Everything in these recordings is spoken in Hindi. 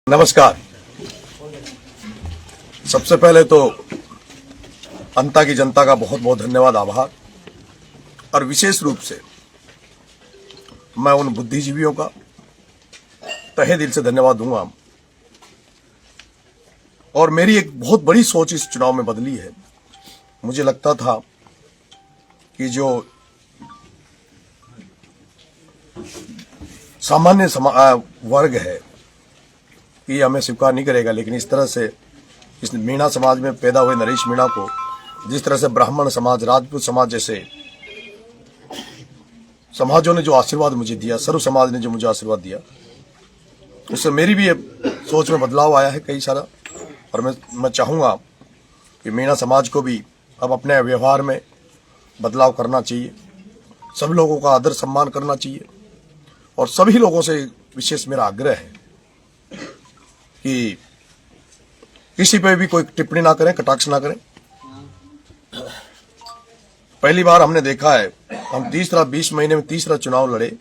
नमस्कार। सबसे पहले तो अंता की जनता का बहुत बहुत धन्यवाद, आभार। और विशेष रूप से मैं उन बुद्धिजीवियों का तहे दिल से धन्यवाद दूंगा। और मेरी एक बहुत बड़ी सोच इस चुनाव में बदली है। मुझे लगता था कि जो सामान्य वर्ग है ये हमें स्वीकार नहीं करेगा, लेकिन इस तरह से इस मीणा समाज में पैदा हुए नरेश मीणा को जिस तरह से ब्राह्मण समाज, राजपूत समाज जैसे समाजों ने जो आशीर्वाद मुझे दिया, सर्व समाज ने जो मुझे आशीर्वाद दिया, उससे मेरी भी सोच में बदलाव आया है कई सारा। और मैं चाहूंगा कि मीणा समाज को भी अब अपने व्यवहार में बदलाव करना चाहिए, सब लोगों का आदर सम्मान करना चाहिए। और सभी लोगों से विशेष मेरा आग्रह है कि किसी पे भी कोई टिप्पणी ना करें, कटाक्ष ना करें। पहली बार हमने देखा है, हम 20 महीने में तीसरा चुनाव लड़े,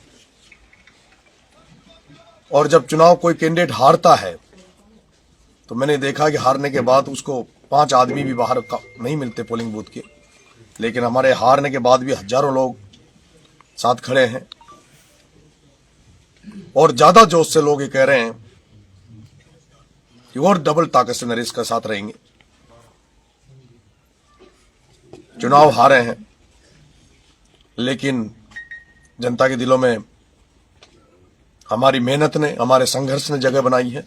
और जब चुनाव कोई कैंडिडेट हारता है तो मैंने देखा कि हारने के बाद उसको 5 आदमी भी बाहर नहीं मिलते पोलिंग बूथ के, लेकिन हमारे हारने के बाद भी हजारों लोग साथ खड़े हैं। और ज्यादा जोश से लोग ये कह रहे हैं कि और डबल ताकत से नरेश का साथ रहेंगे। चुनाव हारे हैं, लेकिन जनता के दिलों में हमारी मेहनत ने, हमारे संघर्ष ने जगह बनाई है।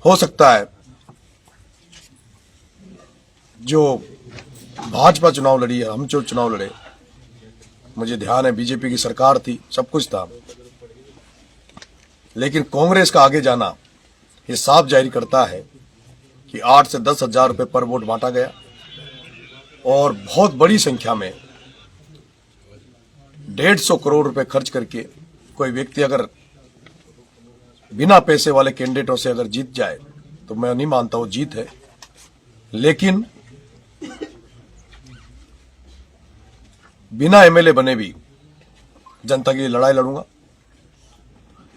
हो सकता है जो भाजपा चुनाव लड़ी है, हम जो चुनाव लड़े, मुझे ध्यान है बीजेपी की सरकार थी, सब कुछ था, लेकिन कांग्रेस का आगे जाना ये साफ जाहिर करता है कि 8 से 10 हजार रुपए पर वोट बांटा गया। और बहुत बड़ी संख्या में 150 करोड़ रुपए खर्च करके कोई व्यक्ति अगर बिना पैसे वाले कैंडिडेटों से अगर जीत जाए तो मैं नहीं मानता वो जीत है। लेकिन बिना एमएलए बने भी जनता की लड़ाई लड़ूंगा।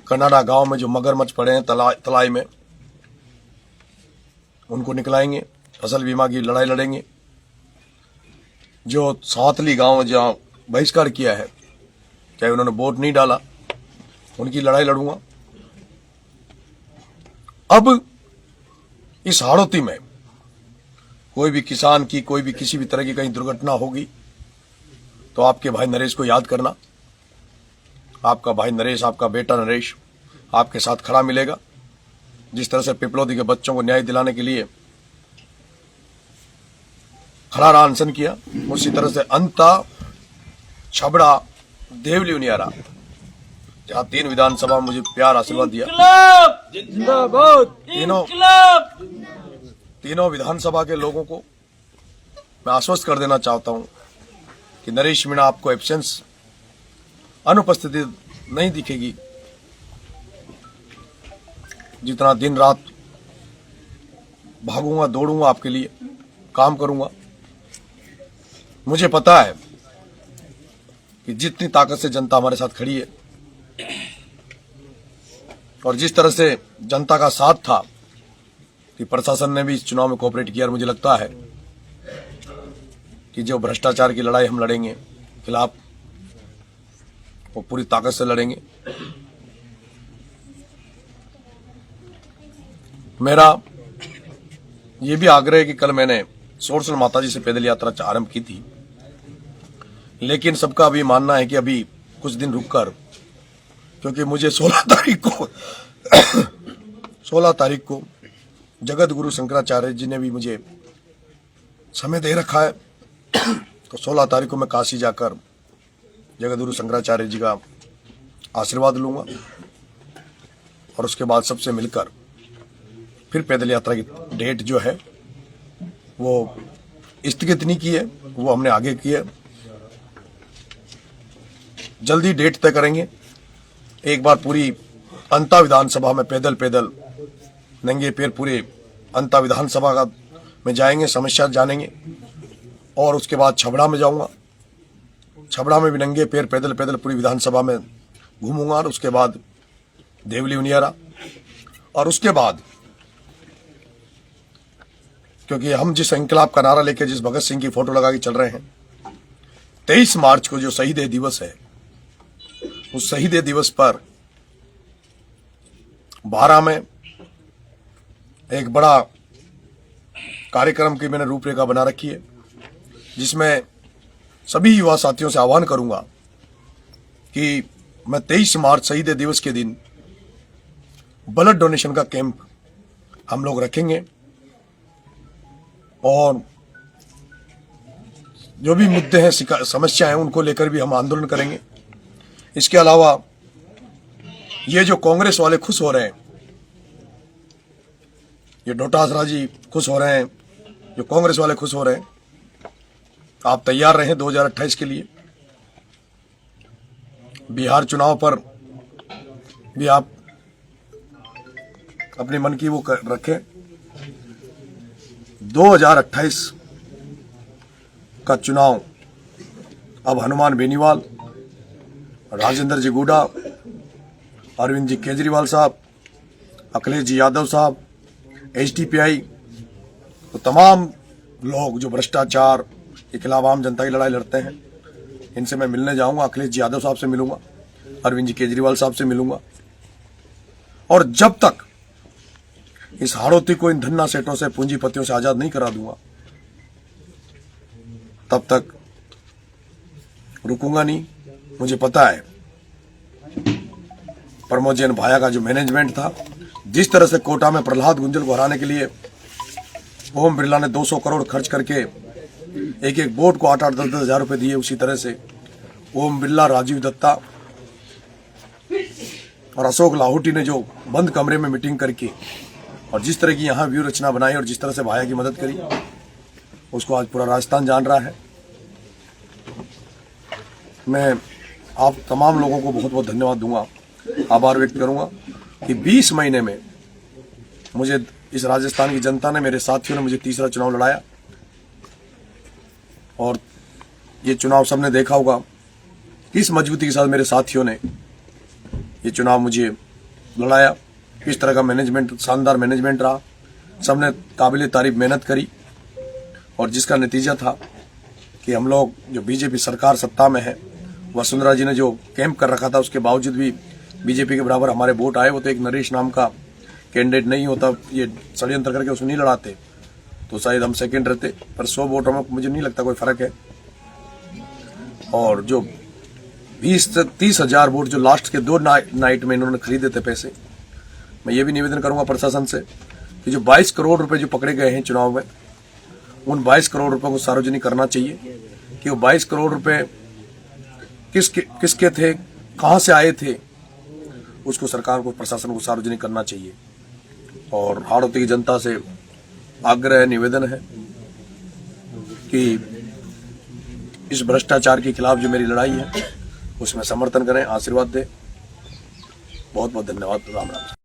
कनाडा गांव में जो मगरमच्छ पड़े हैं तलाई में, उनको निकलाएंगे। फसल बीमा की लड़ाई लड़ेंगे। जो सावतली गांव जहां बहिष्कार किया है, चाहे उन्होंने वोट नहीं डाला, उनकी लड़ाई लड़ूंगा। अब इस हाड़ौती में कोई भी किसान की, कोई भी किसी भी तरह की कहीं दुर्घटना होगी तो आपके भाई नरेश को याद करना। आपका भाई नरेश, आपका बेटा नरेश आपके साथ खड़ा मिलेगा। जिस तरह से पिपलौदी के बच्चों को न्याय दिलाने के लिए खड़ा रहा, अनशन किया, उसी तरह से अंता, छबड़ा, देवली उनियारा, जहां 3 विधानसभा में मुझे प्यार आशीर्वाद दिया, तीनों विधानसभा के लोगों को मैं आश्वस्त कर देना चाहता हूं कि नरेश मीणा आपको एब्सेंस, अनुपस्थिति नहीं दिखेगी। जितना दिन रात भागूंगा, दौड़ूंगा, आपके लिए काम करूंगा। मुझे पता है कि जितनी ताकत से जनता हमारे साथ खड़ी है और जिस तरह से जनता का साथ था कि प्रशासन ने भी इस चुनाव में कोऑपरेट किया, और मुझे लगता है कि जो भ्रष्टाचार की लड़ाई हम लड़ेंगे खिलाफ, वो पूरी ताकत से लड़ेंगे। मेरा ये भी आग्रह है कि कल मैंने सोरसल माताजी से पैदल यात्रा आरंभ की थी, लेकिन सबका अभी मानना है कि अभी कुछ दिन रुककर, क्योंकि मुझे 16 तारीख को जगत गुरु शंकराचार्य जी ने भी मुझे समय दे रखा है। तो 16 तारीख को मैं काशी जाकर जगत गुरु शंकराचार्य जी का आशीर्वाद लूंगा, और उसके बाद सबसे मिलकर फिर पैदल यात्रा की डेट जो है वो स्थगित नहीं की है, वो हमने आगे की है। जल्दी डेट तय करेंगे। एक बार पूरी अंता विधानसभा में पैदल नंगे पैर पूरे अंता विधानसभा का में जाएंगे, समस्या जानेंगे। और उसके बाद छबड़ा में जाऊंगा, छबड़ा में भी नंगे पैर पैदल पूरी विधानसभा में घूमूंगा। और उसके बाद देवली उनियारा। और उसके बाद क्योंकि हम जिस इंकलाब का नारा लेकर जिस भगत सिंह की फोटो लगा के चल रहे हैं, 23 मार्च को जो शहीद दिवस है, उस शहीद दिवस पर 12 में एक बड़ा कार्यक्रम की मैंने रूपरेखा बना रखी है, जिसमें सभी युवा साथियों से आह्वान करूंगा कि मैं 23 मार्च शहीद दिवस के दिन ब्लड डोनेशन का कैंप हम लोग रखेंगे और जो भी मुद्दे हैं, समस्या हैं, उनको लेकर भी हम आंदोलन करेंगे। इसके अलावा ये जो कांग्रेस वाले खुश हो रहे हैं, ये डोटासरा जी खुश हो रहे हैं, जो कांग्रेस वाले खुश हो रहे हैं, आप तैयार रहें 2028 के लिए। बिहार चुनाव पर भी आप अपने मन की वो रखें। 2028 का चुनाव अब हनुमान बेनीवाल, राजेंद्र जी गुडा, अरविंद जी केजरीवाल साहब, अखिलेश जी यादव साहब, HDPI, तो तमाम लोग जो भ्रष्टाचार के खिलाफ आम जनता की लड़ाई लड़ते हैं, इनसे मैं मिलने जाऊंगा। अखिलेश जी यादव साहब से मिलूंगा, अरविंद जी केजरीवाल साहब से मिलूंगा। और जब तक इस हाड़ौती को इन धन्ना सेठों से, पूंजीपतियों से आजाद नहीं करा दूंगा, तब तक रुकूंगा नहीं। मुझे पता है प्रमोद जैन भाया का जो मैनेजमेंट था, जिस तरह से कोटा में प्रहलाद गुंजल को हराने के लिए ओम बिरला ने 200 करोड़ खर्च करके एक एक वोट को 8-8, 10-10 हजार रुपए दिए, उसी तरह से ओम बिरला, राजीव दत्ता और अशोक लाहौटी ने जो बंद कमरे में मीटिंग करके और जिस तरह की यहाँ व्यू रचना बनाई और जिस तरह से भाया की मदद करी, उसको आज पूरा राजस्थान जान रहा है। मैं आप तमाम लोगों को बहुत बहुत धन्यवाद दूंगा, आभार व्यक्त करूंगा कि 20 महीने में मुझे इस राजस्थान की जनता ने, मेरे साथियों ने मुझे तीसरा चुनाव लड़ाया। और ये चुनाव सबने देखा होगा किस मजबूती के साथ मेरे साथियों ने ये चुनाव मुझे लड़ाया, किस तरह का मैनेजमेंट, शानदार मैनेजमेंट रहा। सबने काबिल तारीफ मेहनत करी और जिसका नतीजा था कि हम लोग, जो बीजेपी सरकार सत्ता में है, वसुंधरा जी ने जो कैंप कर रखा था, उसके बावजूद भी बीजेपी के बराबर हमारे वोट आए। वो तो एक नरेश नाम का कैंडिडेट नहीं होता, ये षड्यंत्र करके उसमें नहीं लड़ाते तो शायद हम सेकंड रहते, पर 100 वोटों में मुझे नहीं लगता कोई फर्क है। और जो 20 से 30 हजार वोट जो लास्ट के 2 नाइट में इन्होंने खरीदे थे पैसे, मैं ये भी निवेदन करूंगा प्रशासन से कि जो 22 करोड़ रुपए जो पकड़े गए हैं चुनाव में, उन 22 करोड़ रुपए को सार्वजनिक करना चाहिए कि वो 22 करोड़ रुपए किसके थे, कहां से आए थे, उसको सरकार को, प्रशासन को सार्वजनिक करना चाहिए। और हाड़ौती की जनता से आग्रह, निवेदन है कि इस भ्रष्टाचार के खिलाफ जो मेरी लड़ाई है उसमें समर्थन करें, आशीर्वाद दें। बहुत बहुत धन्यवाद। राम राम।